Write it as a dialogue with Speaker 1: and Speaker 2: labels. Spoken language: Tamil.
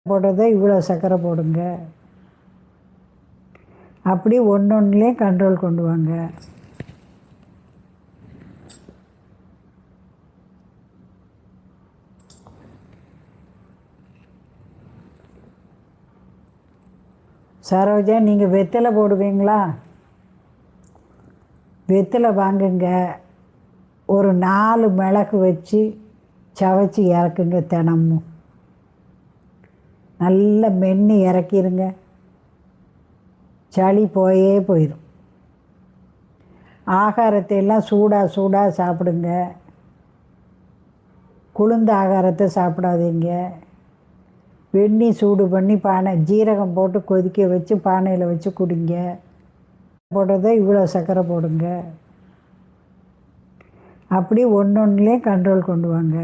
Speaker 1: போடுறத இவ்வளோ சர்க்கரை போடுங்க, அப்படி ஒன்றொன்றுலேயே கண்ட்ரோல் கொண்டு வாங்க. சரோஜா, நீங்கள் வெத்தலை போடுவீங்களா? வெத்தலை வாங்குங்க, ஒரு 4 மிளகு வச்சு சவைச்சி இறக்குங்க. தினமும் நல்லா மென்று இறக்கிருங்க, சளி போயிடும். ஆகாரத்தை எல்லாம் சூடாக சாப்பிடுங்க, குளிர்ந்த ஆகாரத்தை சாப்பிடாதீங்க. வெந்நி சூடு பண்ணி ஜீரகம் போட்டு கொதிக்க வச்சு பானையில் வச்சு குடிங்க. போடுறத இவ்வளோ சர்க்கரை போடுங்க, அப்படி ஒன்றொன்றுலேயே கண்ட்ரோல் கொண்டு வாங்க.